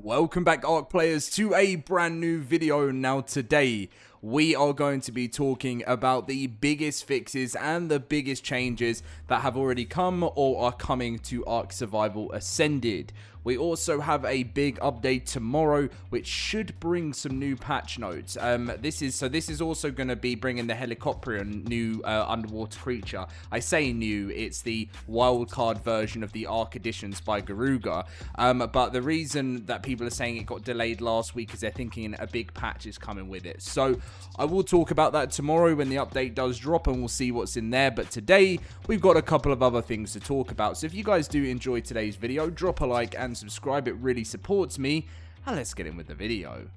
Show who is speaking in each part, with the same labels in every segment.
Speaker 1: Welcome back, ARK players, to a brand new video. Now today we are going to be talking about the biggest fixes and the biggest changes that have already come or are coming to ARK Survival Ascended. We also have a big update tomorrow, which should bring some new patch notes. This is also going to be bringing the Helicopterian new underwater creature. I say new, it's the wildcard version of the ARK editions by Garuga. But the reason that people are saying it got delayed last week is they're thinking a big patch is coming with it. So I will talk about that tomorrow when the update does drop, and we'll see what's in there. But today we've got a couple of other things to talk about. So if you guys do enjoy today's video, drop a like and subscribe. It really supports me, and let's get in with the video.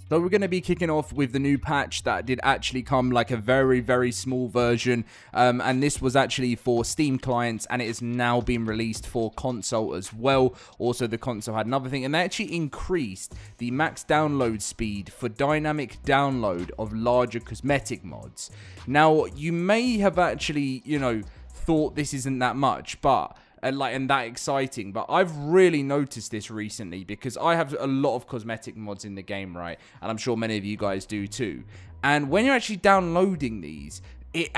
Speaker 1: So we're going to be kicking off with the new patch that did actually come, like a very small version, and this was actually for Steam clients, and it is now being released for console as well. Also, the console had another thing, and they actually increased the max download speed for dynamic download of larger cosmetic mods. Now, you may have actually, thought this isn't that much, but and that exciting, but I've really noticed this recently because I have a lot of cosmetic mods in the game, right? And I'm sure many of you guys do too. And when you're actually downloading these, I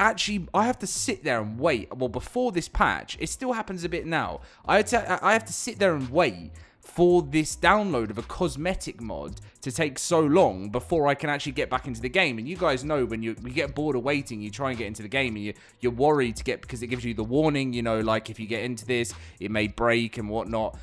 Speaker 1: have to sit there and wait. Well, before this patch, it still happens a bit now. I have to sit there and wait for this download of a cosmetic mod to take so long before I can actually get back into the game. And you guys know when you get bored of waiting, you try and get into the game, and you're worried to get, because it gives you the warning, like if you get into this, it may break and whatnot.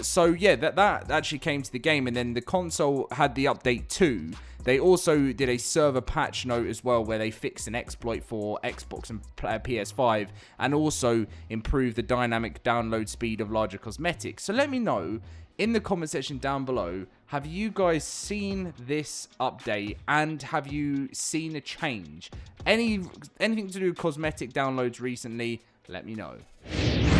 Speaker 1: So yeah, that actually came to the game, and then the console had the update too. They also did a server patch note as well, where they fixed an exploit for Xbox and PS5, and also improved the dynamic download speed of larger cosmetics. So let me know in the comment section down below, have you guys seen this update, and have you seen a change? Anything to do with cosmetic downloads recently? Let me know.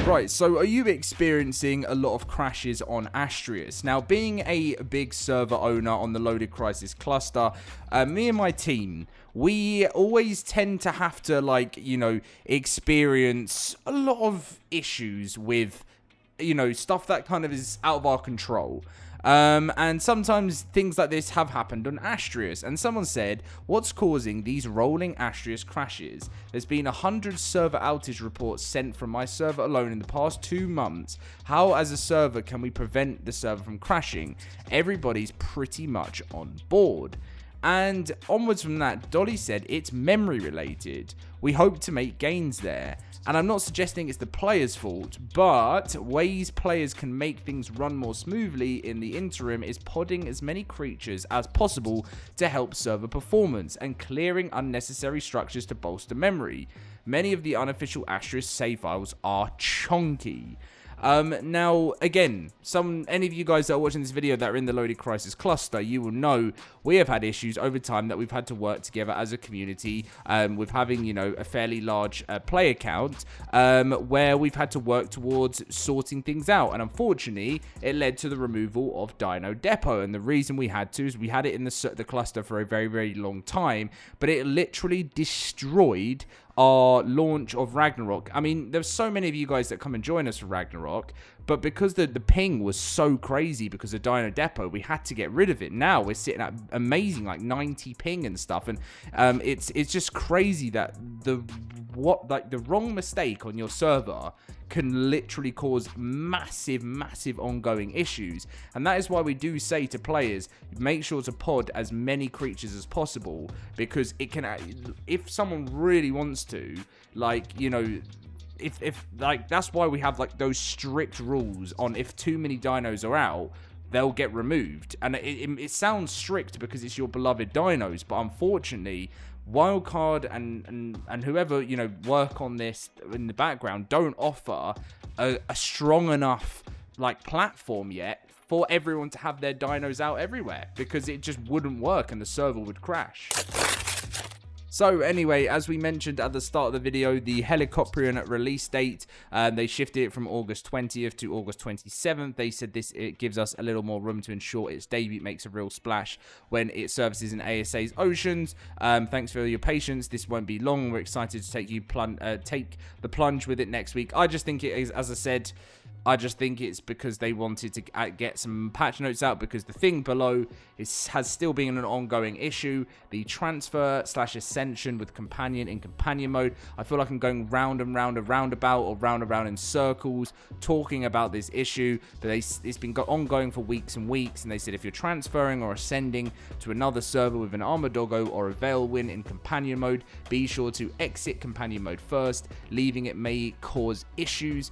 Speaker 1: Right, so are you experiencing a lot of crashes on Astrius? Now, being a big server owner on the LoadedCrysis cluster, me and my team, we always tend to have to, experience a lot of issues with, stuff that kind of is out of our control. And sometimes things like this have happened on Astrius, and someone said, what's causing these rolling Astrius crashes? There's been 100 server outage reports sent from my server alone in the past 2 months. How as a server can we prevent the server from crashing? Everybody's pretty much on board. And onwards from that, Dolly said it's memory related. We hope to make gains there. And I'm not suggesting it's the player's fault, but ways players can make things run more smoothly in the interim is podding as many creatures as possible to help server performance, and clearing unnecessary structures to bolster memory. Many of the unofficial Astrius save files are chunky. Now, again, any of you guys that are watching this video that are in the LoadedCrysis cluster, you will know we have had issues over time that we've had to work together as a community, with having, a fairly large player count, where we've had to work towards sorting things out. And unfortunately, it led to the removal of Dino Depot. And the reason we had to is we had it in the cluster for a very long time, but it literally destroyed our launch of Ragnarok. I mean, there's so many of you guys that come and join us for Ragnarok, but because the ping was so crazy because of Dino Depot, we had to get rid of it. Now we're sitting at amazing 90 ping and stuff, and it's just crazy that the wrong mistake on your server can literally cause massive ongoing issues. And that is why we do say to players, make sure to pod as many creatures as possible, because it can, if someone really wants to, that's why we have those strict rules on, if too many dinos are out, they'll get removed. And it sounds strict because it's your beloved dinos, but unfortunately, Wildcard and whoever work on this in the background don't offer a strong enough platform yet for everyone to have their dinos out everywhere, because it just wouldn't work and the server would crash. So anyway, as we mentioned at the start of the video, the Helicopterian release date, they shifted it from August 20th to August 27th. They said it gives us a little more room to ensure its debut makes a real splash when it services in ASA's oceans. Thanks for your patience. This won't be long. We're excited to take the plunge with it next week. I just think it is, as I said, I just think it's because they wanted to get some patch notes out, because the thing below has still been an ongoing issue. The transfer / ascension with companion in companion mode. I feel like I'm going round and round and roundabout, or round and round in circles, talking about this issue. But it's been ongoing for weeks and weeks, and they said if you're transferring or ascending to another server with an Armor Doggo or a Valguero in companion mode, be sure to exit companion mode first. Leaving it may cause issues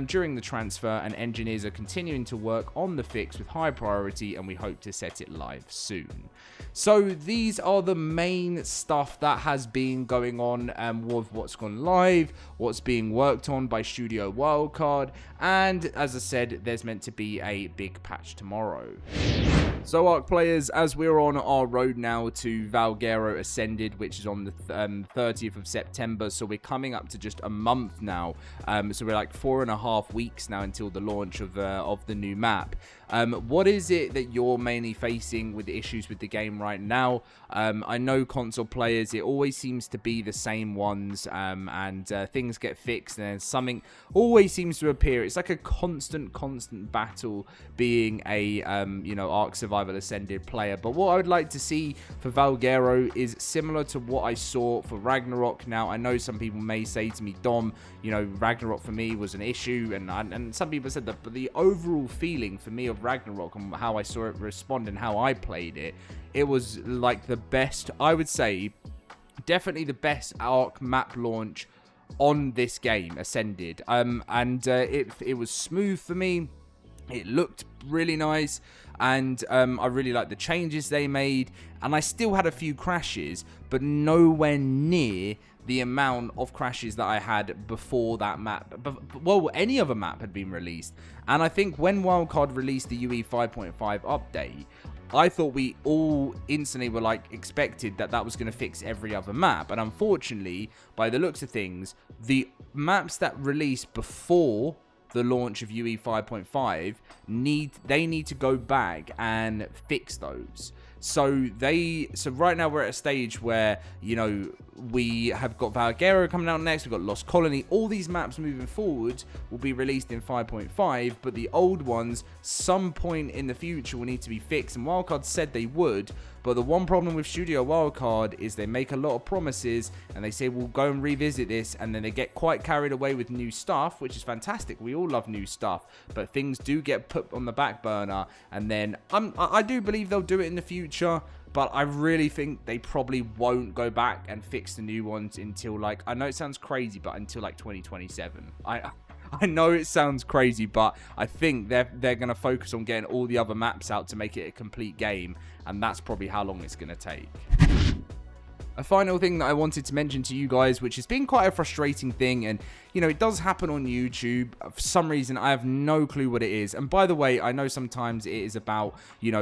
Speaker 1: during the transfer, and engineers are continuing to work on the fix with high priority, and we hope to set it live soon. So these are the main stuff that has been going on with what's gone live, what's being worked on by Studio Wildcard, and as I said, there's meant to be a big patch tomorrow. So ARK players, as we're on our road now to Valguero Ascended, which is on the 30th of September, so we're coming up to just a month now. So we're like 4.5 weeks now until the launch of the new map. What is it that you're mainly facing with the issues with the game right now? I know console players, it always seems to be the same ones, and things get fixed, and then something always seems to appear. It's like a constant battle being a ARK Survival Ascended player. But what I would like to see for Valguero is similar to what I saw for Ragnarok. Now, I know some people may say to me, Dom, Ragnarok for me was an issue, and some people said that, but the overall feeling for me of Ragnarok and how I saw it respond and how I played it, it was like the best, I would say, definitely the best ARK map launch on this game, Ascended. It was smooth for me. It looked really nice, and I really liked the changes they made, and I still had a few crashes, but nowhere near the amount of crashes that I had before that map, well, any other map had been released. And I think when Wildcard released the UE 5.5 update, I thought we all instantly were like expected that was going to fix every other map. And unfortunately, by the looks of things, the maps that released before the launch of UE 5.5 need to go back and fix those. So right now we're at a stage where, we have got Valguero coming out next, we've got Lost Colony. All these maps moving forward will be released in 5.5, but the old ones, some point in the future, will need to be fixed. And Wildcard said they would, but the one problem with Studio Wildcard is they make a lot of promises, and they say we'll go and revisit this, and then they get quite carried away with new stuff, which is fantastic. We all love new stuff, but things do get put on the back burner, and then I do believe they'll do it in the future. But I really think they probably won't go back and fix the new ones until, like, I know it sounds crazy, but until like 2027. I know it sounds crazy, but I think they're going to focus on getting all the other maps out to make it a complete game, and that's probably how long it's going to take. A final thing that I wanted to mention to you guys, which has been quite a frustrating thing, and, it does happen on YouTube. For some reason, I have no clue what it is. And by the way, I know sometimes it is about,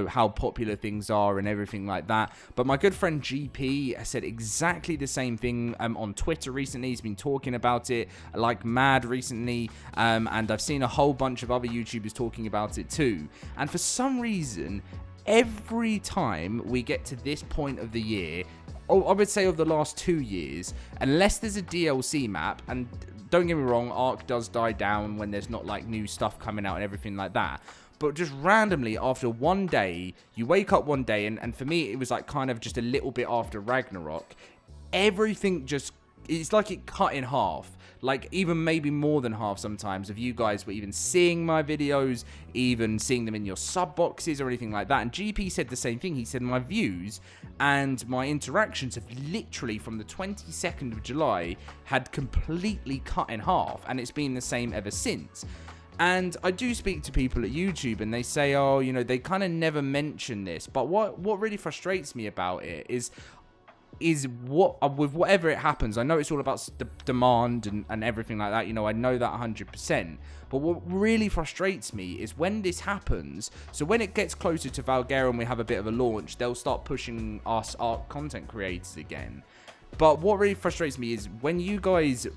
Speaker 1: how popular things are and everything like that. But my good friend GP has said exactly the same thing on Twitter recently. He's been talking about it like mad recently. And I've seen a whole bunch of other YouTubers talking about it too. And for some reason, every time we get to this point of the year, I would say of the last 2 years, unless there's a DLC map, and don't get me wrong, ARK does die down when there's not like new stuff coming out and everything like that, but just randomly after one day, you wake up one day, and for me it was like kind of just a little bit after Ragnarok, everything just, it's like it cut in half. Like, even maybe more than half sometimes of you guys were even seeing my videos, even seeing them in your sub boxes or anything like that. And GP said the same thing. He said my views and my interactions have literally, from the 22nd of July, had completely cut in half. And it's been the same ever since. And I do speak to people at YouTube, and they say, oh, they kind of never mention this. But what really frustrates me about it is what, with whatever it happens, I know it's all about demand and everything like that, I know that 100%, but what really frustrates me is when this happens. So when it gets closer to Valguero and we have a bit of a launch, they'll start pushing us ARK content creators again. But what really frustrates me is when you guys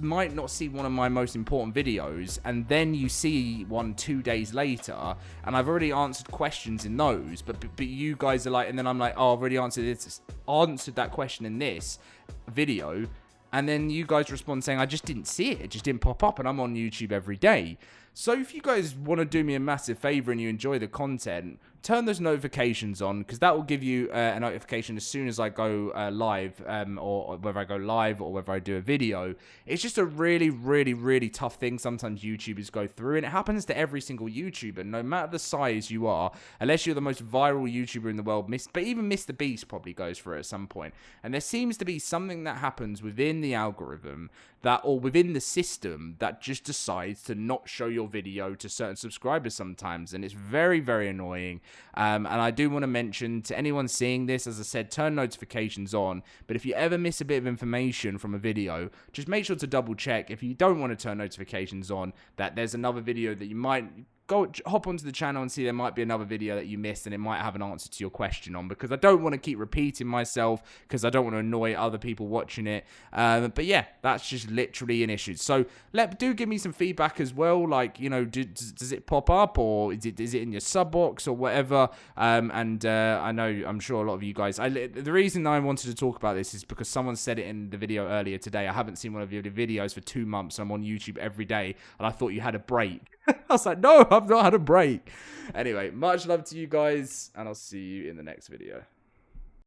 Speaker 1: might not see one of my most important videos, and then you see one 2 days later, and I've already answered questions in those, but you guys are like, and then I'm like, oh, I've already answered that question in this video, and then you guys respond saying, I just didn't see it just didn't pop up, and I'm on YouTube every day. So if you guys want to do me a massive favor and you enjoy the content, turn those notifications on, because that will give you a notification as soon as I go live, or whether I go live or whether I do a video. It's just a really, really, really tough thing sometimes YouTubers go through, and it happens to every single YouTuber, no matter the size you are, unless you're the most viral YouTuber in the world, but even Mr. Beast probably goes through it at some point. And there seems to be something that happens within the algorithm or within the system that just decides to not show your video to certain subscribers sometimes, and it's very, very annoying. And I do want to mention to anyone seeing this, as I said, turn notifications on, but if you ever miss a bit of information from a video, just make sure to double check, if you don't want to turn notifications on, that there's another video that you might hop onto the channel and see there might be another video that you missed and it might have an answer to your question on, because I don't want to keep repeating myself, because I don't want to annoy other people watching it. But yeah, that's just literally an issue. So do give me some feedback as well, like, you know, does it pop up, or is it in your sub box or whatever? I'm sure a lot of you guys, the reason I wanted to talk about this is because someone said it in the video earlier today. I haven't seen one of your videos for 2 months. I'm on YouTube every day, and I thought you had a break. I was like, no, I've not had a break. Anyway, much love to you guys, and I'll see you in the next video.